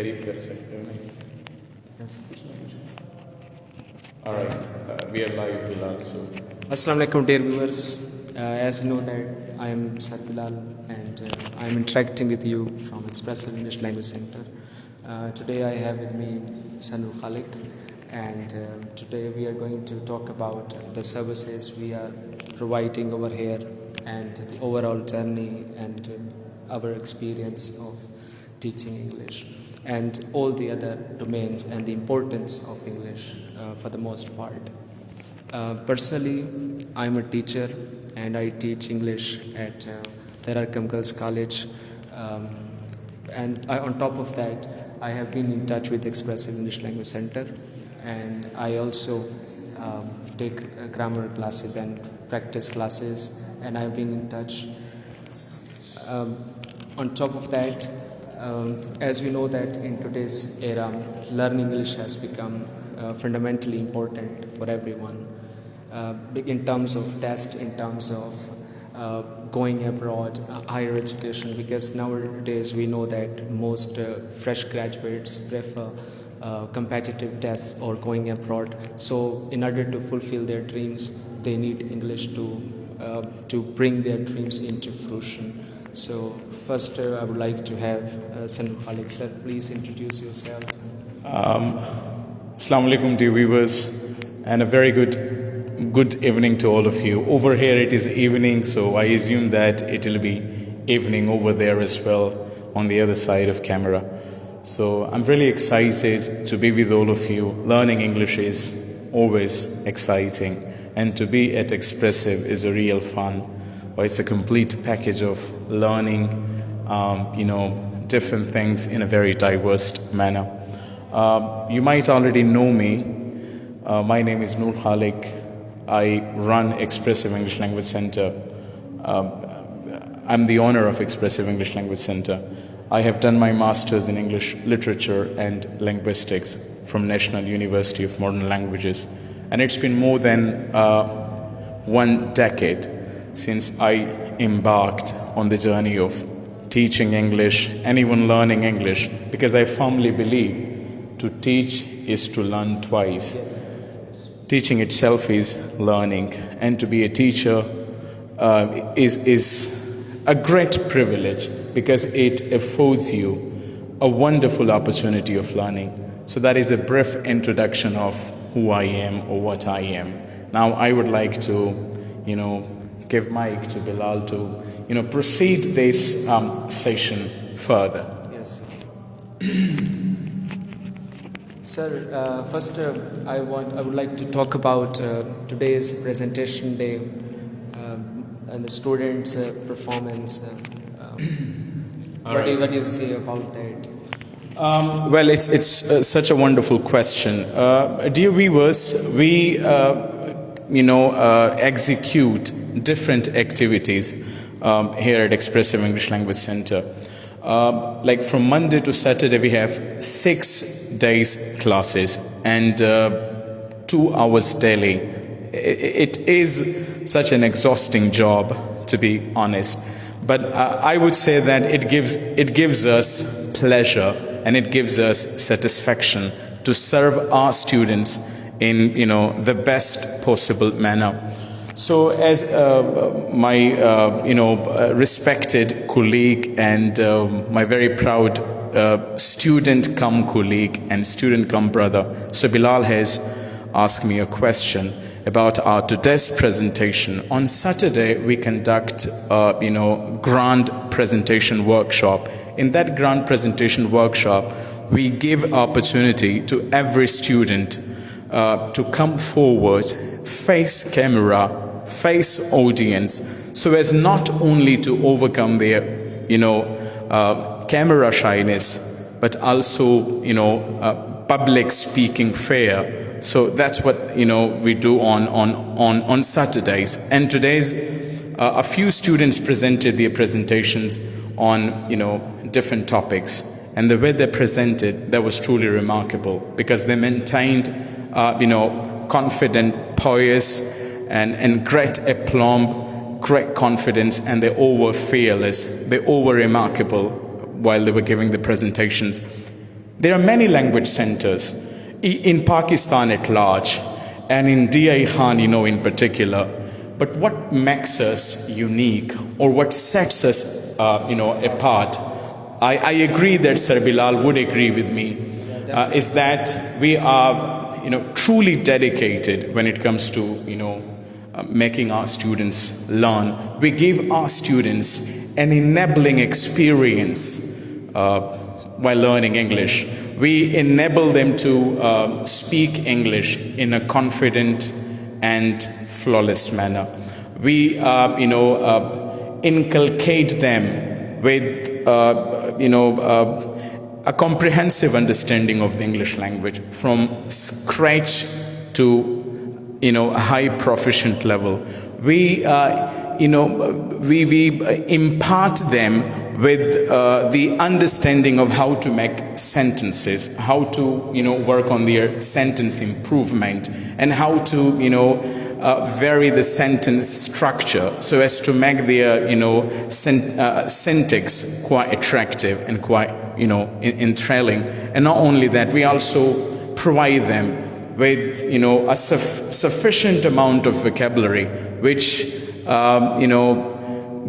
करीब कर सकते हो. Yes. All right, we are live, Bilal. So, Assalamu alaikum, dear viewers. As you know that I am Sir Bilal and I am interacting with you from Expressive English Language Center. Today I have with me Noor Khaliq, and today we are going to talk about the services we are providing over here and the overall journey and our experience of teaching English and all the other domains and the importance of English for the most part. Personally, I am a teacher and I teach English at Therarkam Girls College, and on top of that I have been in touch with Expressive English Language Center, and I also take grammar classes and practice classes, and I have been in touch. On top of that, as we know that in today's era, learning English has become fundamentally important for everyone, in terms of test, in terms of going abroad, higher education, because nowadays we know that most fresh graduates prefer competitive tests or going abroad. So in order to fulfill their dreams, they need English to bring their dreams into fruition. So first I would like to have Khaliq sir, please introduce yourself. Assalamu alaikum, dear viewers, and a very good evening to all of you. Over here it is evening, so I assume that it will be evening over there as well on the other side of camera. So I'm really excited to be with all of you. Learning English is always exciting, and to be at Expressive is a real fun. It's a complete package of learning, different things in a very diverse manner. You might already know me. My name is Noor Khaliq. I run Expressive English Language Center. I'm the owner of Expressive English Language Center. I have done my master's in English Literature and Linguistics from National University of Modern Languages. And it's been more than 1 decade since I embarked on the journey of teaching English and even learning English, because I firmly believe to teach is to learn twice. Teaching itself is learning, and to be a teacher is a great privilege, because it affords you a wonderful opportunity of learning. So that is a brief introduction of who I am or what I am. Now I would like to, give mic to Bilal to, proceed this session further. Yes. Sir, first I would like to talk about today's presentation day and the students' performance. What do you say about that? Well, it's such a wonderful question. Dear viewers, we execute different activities here at Expressive English Language Center. Like from Monday to Saturday, we have 6 days classes and 2 hours daily. It is such an exhausting job, to be honest. But I would say that it gives us pleasure and it gives us satisfaction to serve our students in the best possible manner. So as my respected colleague and my very proud student come colleague and student come brother, so Bilal has asked me a question about our today's presentation. On Saturday we conduct grand presentation workshop. In that grand presentation workshop, we give opportunity to every student to come forward, face camera, face audience, so as not only to overcome their camera shyness, but also public speaking fear. So that's what we do on Saturdays. And today's a few students presented their presentations on different topics, and the way they presented, that was truly remarkable, because they maintained confident poise and great aplomb, great confidence, and they all were fearless, they all were remarkable while they were giving the presentations. There are many language centers in Pakistan at large, and in DI Khan, in particular. But what makes us unique, or what sets us, apart? I agree that Sir Bilal would agree with me, is that we are, truly dedicated when it comes to, making our students learn. We give our students an enabling experience while learning English. We enable them to speak English in a confident and flawless manner. We, inculcate them with, a comprehensive understanding of the English language from scratch to, a high proficient level. We, we impart them with the understanding of how to make sentences, how to, work on their sentence improvement, and how to, vary the sentence structure so as to make their, syntax quite attractive and quite, enthralling. And not only that, we also provide them with, a sufficient amount of vocabulary, which,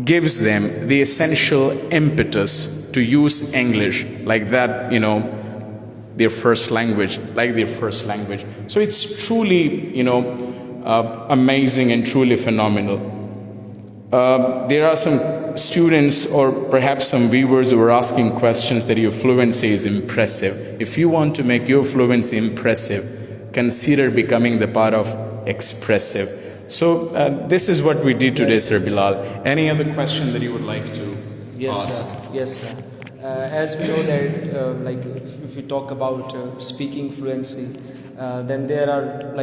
gives them the essential impetus to use English like that, their first language, So it's truly, amazing and truly phenomenal. There are some students or perhaps some viewers who are asking questions that your fluency is impressive. If you want to make your fluency impressive, consider becoming the part of Expressive. So this is what we did today, Sir Bilal. Any other question that you would like to ask? Yes, sir. As we know that, if we talk about speaking fluency, then there are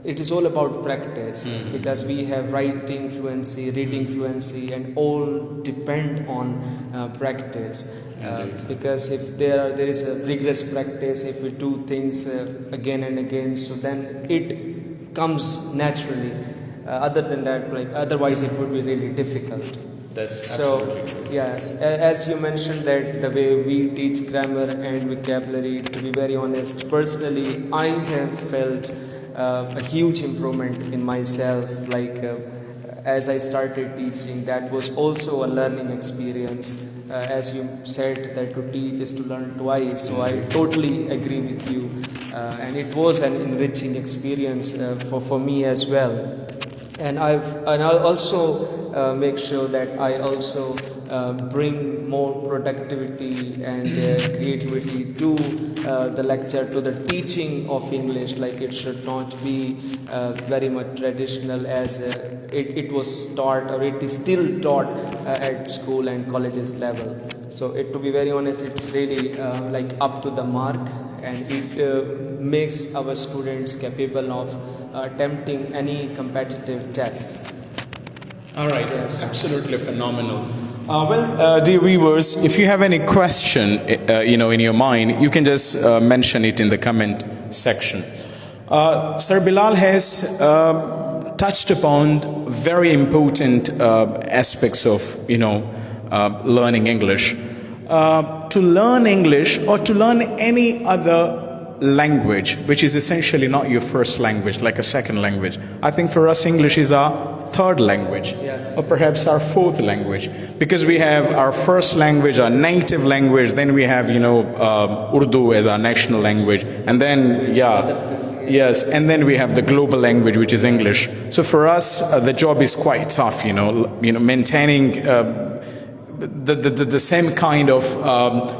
it is all about practice, because we have writing fluency, reading fluency, and all depend on practice. Because if there is a rigorous practice, if we do things again and again, so then it comes naturally. Other than that, otherwise it would be really difficult. That's so absolutely. Yes, as you mentioned that the way we teach grammar and vocabulary, to be very honest, personally I have felt a huge improvement in myself. As I started teaching, that was also a learning experience. As you said that to teach is to learn twice, so I totally agree with you, and it was an enriching experience for me as well. And I'll also make sure that I also bring more productivity and creativity to the lecture, to the teaching of English. It should not be very much traditional as it was taught, or it is still taught at school and colleges level. So to be very honest, it's really up to the mark, and it makes our students capable of attempting any competitive tests. All right, yes, absolutely phenomenal. Dear viewers, if you have any question, in your mind, you can just mention it in the comment section. Sir Bilal has touched upon very important aspects of, learning English. To learn English, or to learn any other language which is essentially not your first language, like a second language. I think for us English is our third language, yes, or perhaps our fourth language, because we have our first language, our native language, then we have Urdu as our national language, and then yes, and then we have the global language, which is English. So for us the job is quite tough, maintaining the same kind of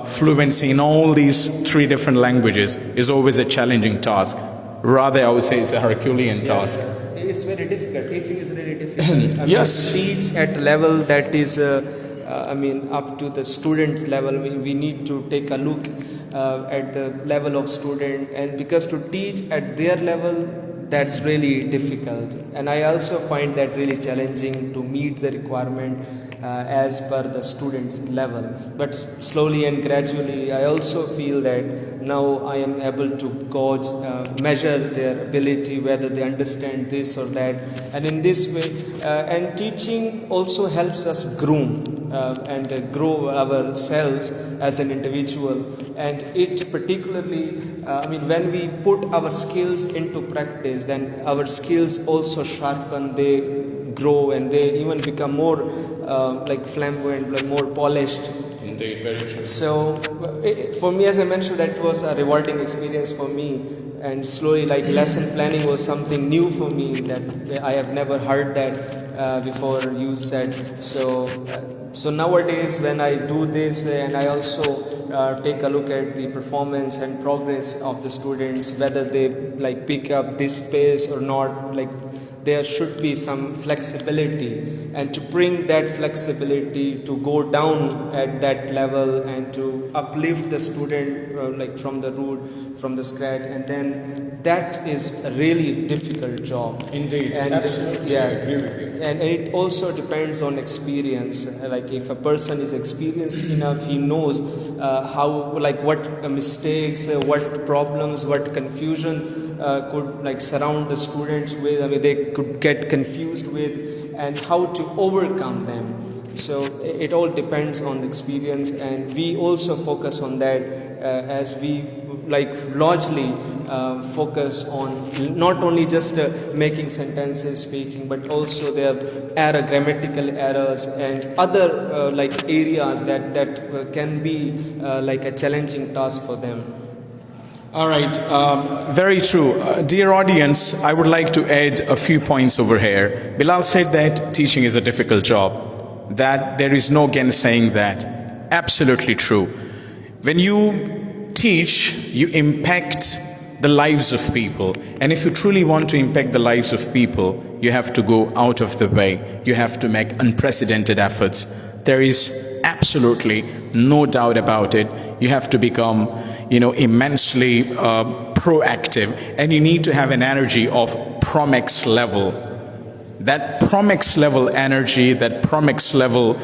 fluency in all these three different languages is always a challenging task. Rather, I would say it's a Herculean task. It's very difficult. Teaching is really difficult. Yes. Teach at a level that is, up to the student level. We need to take a look at the level of student, and because to teach at their level, that's really difficult. And I also find that really challenging to meet the requirement as per the student's level. But slowly and gradually, I also feel that now I am able to gauge, measure their ability, whether they understand this or that. And in this way, and teaching also helps us groom and grow ourselves as an individual. And it particularly, when we put our skills into practice, then our skills also sharpen, they grow, and they even become more flamboyant, like more polished. Indeed, very true. So for me, as I mentioned, that was a rewarding experience for me, and slowly, like, lesson planning was something new for me, that I have never heard that before you said. So nowadays when I do this, and I also take a look at the performance and progress of the students, whether they like pick up this pace or not, like there should be some flexibility, and to bring that flexibility to go down at that level and to uplift the student like from the root, from the scratch, and then that is a really difficult job. Indeed, and absolutely, yeah, I agree with you. and it also depends on experience. Like if a person is experienced enough, he knows how, like what mistakes, what problems, what confusion could like surround the students with. They could get confused with, and how to overcome them. So it all depends on the experience, and we also focus on that as we like largely focus on not only just making sentences, speaking, but also their grammatical errors and other like areas that can be like a challenging task for them. All right, very true. Dear audience, I would like to add a few points over here. Bilal said that teaching is a difficult job, that there is no gainsaying that. Absolutely true. When you teach, you impact the lives of people. And if you truly want to impact the lives of people, you have to go out of the way. You have to make unprecedented efforts. There is absolutely no doubt about it. You have to become immensely proactive, and you need to have an energy of Promex level. That Promex level energy, that Promex level,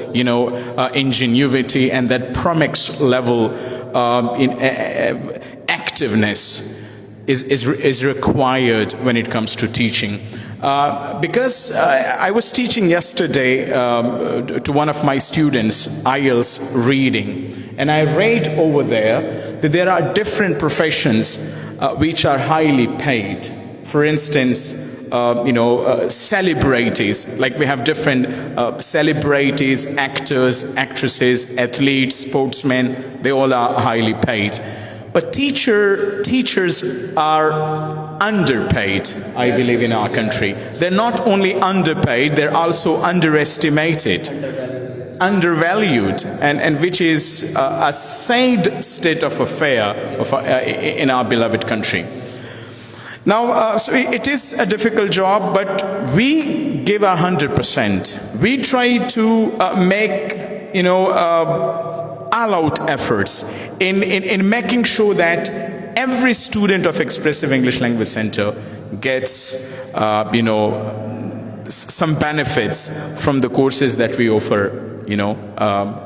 ingenuity, and that Promex level activeness is required when it comes to teaching. Because I was teaching yesterday to one of my students IELTS reading, and I read over there that there are different professions which are highly paid. For instance, celebrities, like we have different celebrities, actors, actresses, athletes, sportsmen, they all are highly paid. But teachers are underpaid, I believe, in our country. They're not only underpaid, they're also underestimated, undervalued, and which is a sad state of affair in our beloved country. Now, so it is a difficult job, but we give our 100%. We try to make, all-out efforts in making sure that every student of Expressive English Language Center gets, some benefits from the courses that we offer,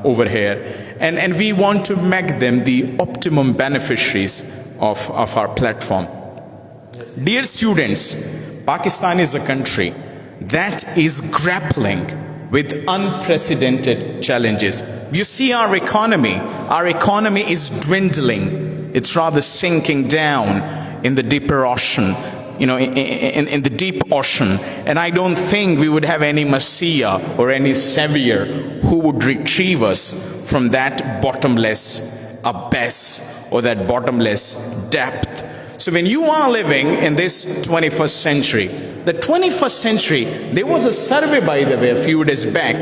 over here. And we want to make them the optimum beneficiaries of our platform. Yes. Dear students, Pakistan is a country that is grappling with unprecedented challenges. You see our economy is dwindling. It's rather sinking down in the deeper ocean, in the deep ocean. And I don't think we would have any Messiah or any Savior who would retrieve us from that bottomless abyss or that bottomless depth. So when you are living in this 21st century, the 21st century, there was a survey, by the way, a few days back.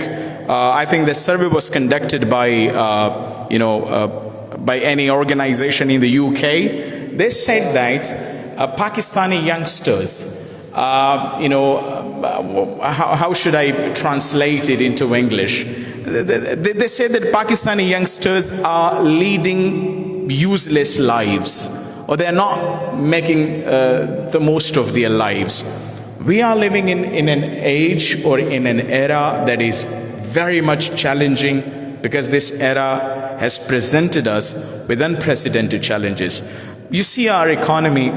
I think the survey was conducted by, by any organization in the UK. They said that Pakistani youngsters, how should I translate it into English? They said that Pakistani youngsters are leading useless lives, or they are not making the most of their lives. We are living in an age or in an era that is very much challenging, because this era has presented us with unprecedented challenges. You see our economy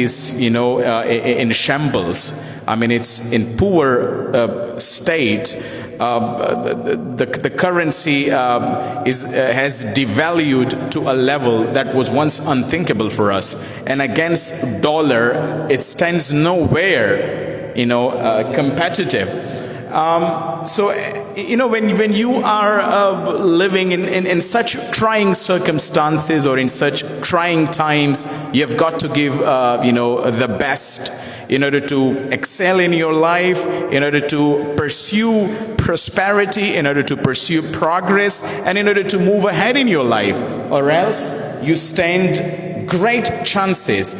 is, in shambles. It's in poor state. the currency has devalued to a level that was once unthinkable for us, and against dollar it stands nowhere, competitive. So when you are living in such trying circumstances or in such trying times, you've got to give the best in order to excel in your life, in order to pursue prosperity, in order to pursue progress, and in order to move ahead in your life, or else you stand great chances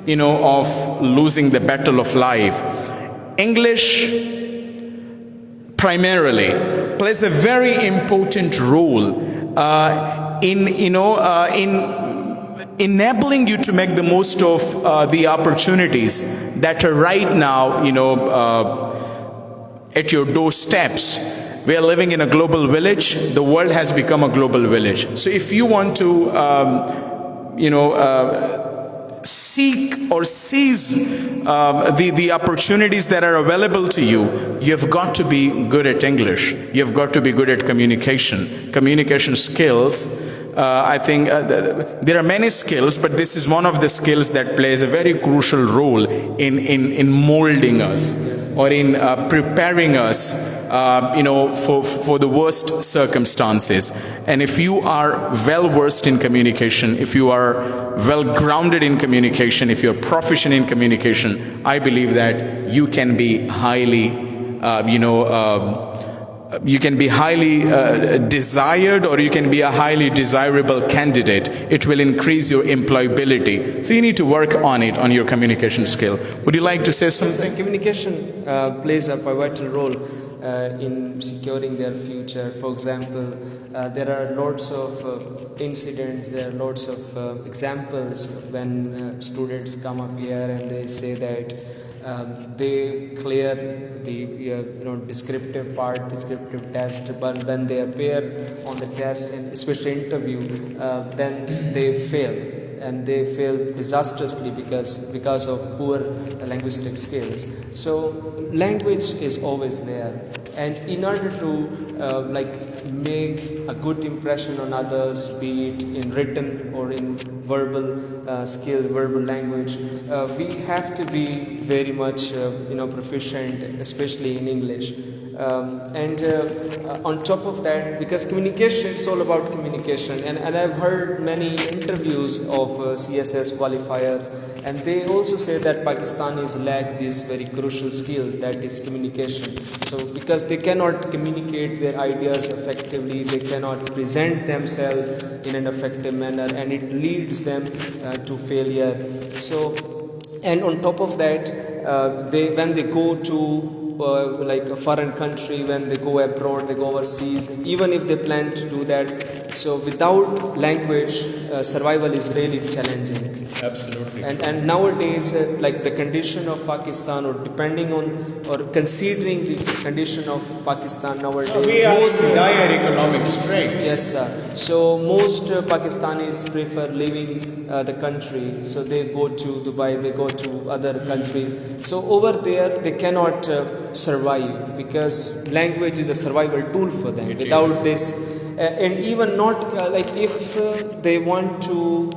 of losing the battle of life. English primarily plays a very important role in enabling you to make the most of the opportunities that are right now at your doorsteps. We are living in a global village. The world has become a global village. So if you want to seek or seize the opportunities that are available to you, you've got to be good at English. You've got to be good at communication skills. I think there are many skills, but this is one of the skills that plays a very crucial role in molding us, or in preparing us for the worst circumstances. And if you are well versed in communication, if you are well grounded in communication, if you are proficient in communication, I believe that you can be highly desired, or you can be a highly desirable candidate. It will increase your employability. So you need to work on it, on your communication skill. Would you like to say something? Communication plays a pivotal role in securing their future. For example, there are lots of incidents, there are lots of examples when students come up here and they say that they clear the descriptive test, but when they appear on the test and especially interview, then they fail. And they fail disastrously because of poor linguistic skills. So language is always there, and in order to make a good impression on others, be it in written or in verbal verbal language, we have to be very much proficient, especially in English. On top of that, because communication is all about communication, and I've heard many interviews of CSS qualifiers, and they also say that Pakistanis lack this very crucial skill, that is communication. So because they cannot communicate their ideas effectively, they cannot present themselves in an effective manner, and it leads them to failure. So, and on top of that, when they go to a foreign country, when they go abroad, they go overseas, even if they plan to do that, so without language, survival is really challenging. Absolutely. And nowadays, the condition of Pakistan, or depending on or considering the condition of Pakistan nowadays, we are in dire economic straits. Yes, sir. So most Pakistanis prefer leaving the country. So they go to Dubai, they go to other countries. So over there, they cannot survive, because language is a survival tool for them. Without this, and even not if they want to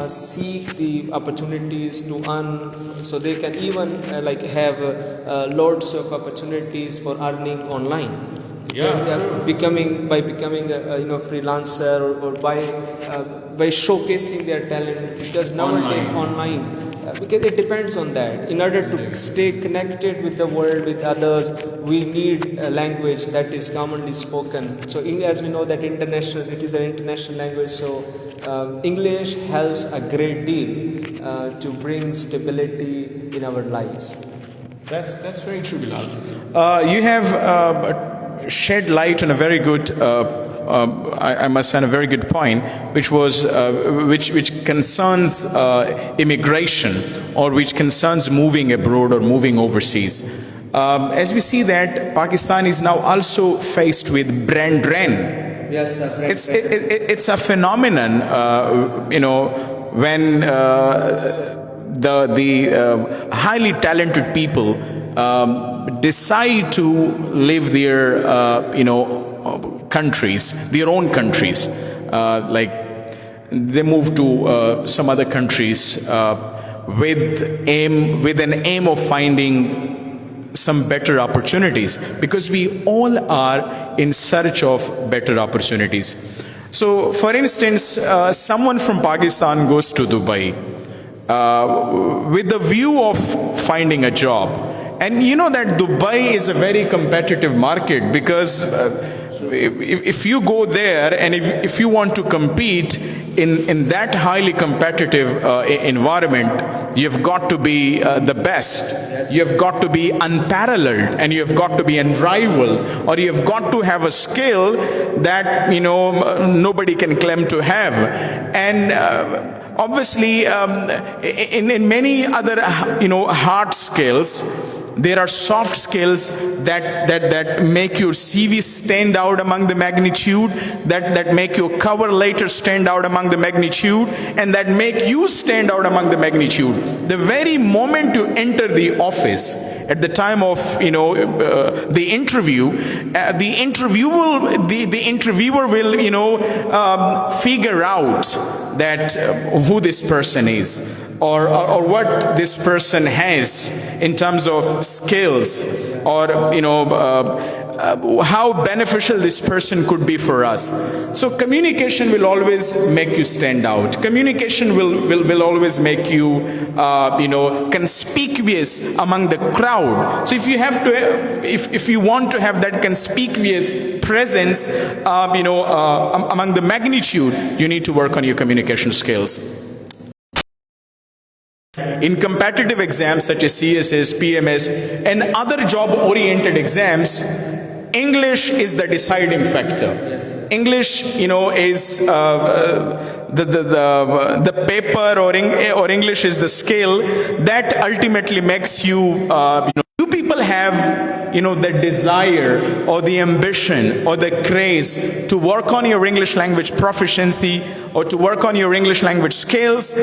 seek the opportunities to earn, so they can even have lots of opportunities for earning online. Becoming a freelancer, or by showcasing their talent, because nowadays online, because it depends on that. In order to stay connected with the world, with others, we need a language that is commonly spoken. So as we know that it is an international language, so English helps a great deal to bring stability in our lives. That's very true, Bilal. You have shed light on a very good, I must say, a very good point, which was which concerns immigration, or which concerns moving abroad or moving overseas. As we see that Pakistan is now also faced with brand drain. Yes, sir. It's a phenomenon, when the highly talented people decide to leave their countries, their own countries, like they move to some other countries with an aim of finding some better opportunities, because we all are in search of better opportunities. So for instance, someone from Pakistan goes to Dubai with the view of finding a job, and you know that Dubai is a very competitive market, because if you go there and if you want to compete in that highly competitive environment, you've got to be the best. You've got to be unparalleled, and you've got to be unrivaled, or you've got to have a skill that nobody can claim to have. And obviously, in many other hard skills, there are soft skills that make your CV stand out among the magnitude, that make your cover letter stand out among the magnitude, and that make you stand out among the magnitude. The very moment you enter the office, at the time of the interview, the interviewer will figure out that who this person is, or what this person has in terms of skills, or how beneficial this person could be for us. So communication will always make you stand out. Communication will always make you conspicuous among the crowd. So if you have to, if you want to have that conspicuous presence among the magnitude, you need to work on your communication skills. In competitive exams such as CSS, PMS, and other job-oriented exams, English is the deciding factor. Yes. English, is the paper, or English is the skill that ultimately makes you. Do people have the desire or the ambition or the craze to work on your English language proficiency or to work on your English language skills?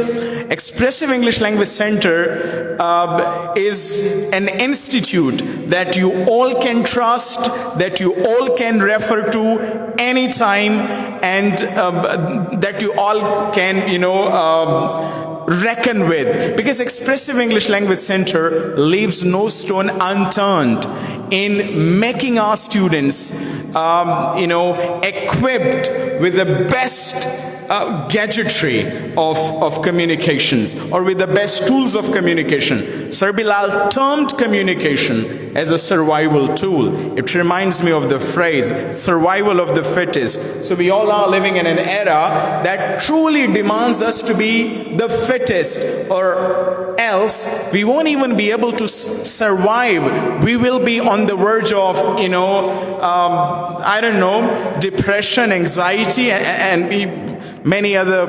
Expressive English Language Center is an institute that you all can trust, that you all can refer to anytime, and that you all can reckon with, because Expressive English Language Center leaves no stone unturned in making our students equipped with the best gadgetry of communications, or with the best tools of communication. Sir Bilal termed communication as a survival tool. It reminds me of the phrase, survival of the fittest. So we all are living in an era that truly demands us to be the fittest, or else we won't even be able to survive. We will be on the verge of, depression, anxiety, and many other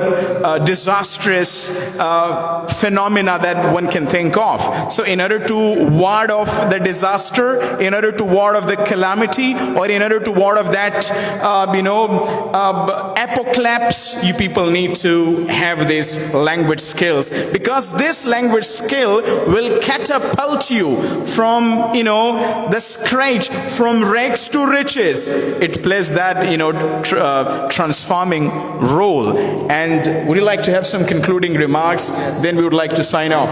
disastrous phenomena that one can think of. So in order to ward off the disaster, in order to ward off the calamity, or in order to ward off that apocalypse, you people need to have these language skills, because this language skill will catapult you from the scratch, from rags to riches. It plays that transforming role. And would you like to have some concluding remarks? Yes. Then we would like to sign off.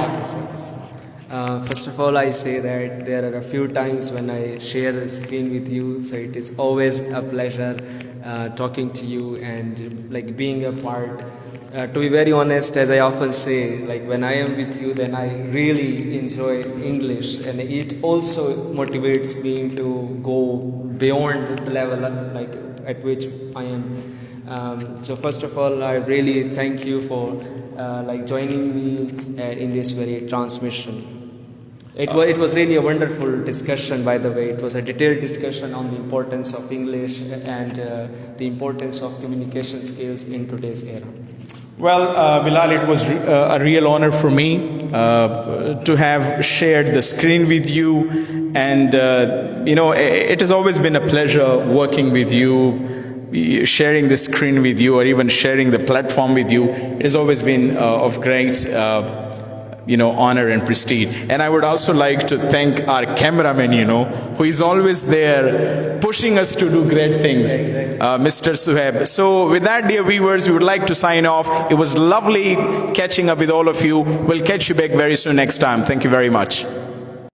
First of all, I say that there are a few times when I share the screen with you, so it is always a pleasure talking to you and being a part. To be very honest, as I often say, when I am with you, then I really enjoy English, and it also motivates me to go beyond the level at which I am. So first of all, I really thank you for joining me in this very transmission. It was really a wonderful discussion, by the way. It was a detailed discussion on the importance of English and the importance of communication skills in today's era. Well, Bilal, it was a real honor for me to have shared the screen with you, and it has always been a pleasure working with you, sharing the screen with you, or even sharing the platform with you. It has always been of great honor and prestige. And I would also like to thank our cameraman, who is always there pushing us to do great things, Mr. Suhaib. So with that, dear viewers, we would like to sign off. It was lovely catching up with all of you. We'll catch you back very soon next time. Thank you very much.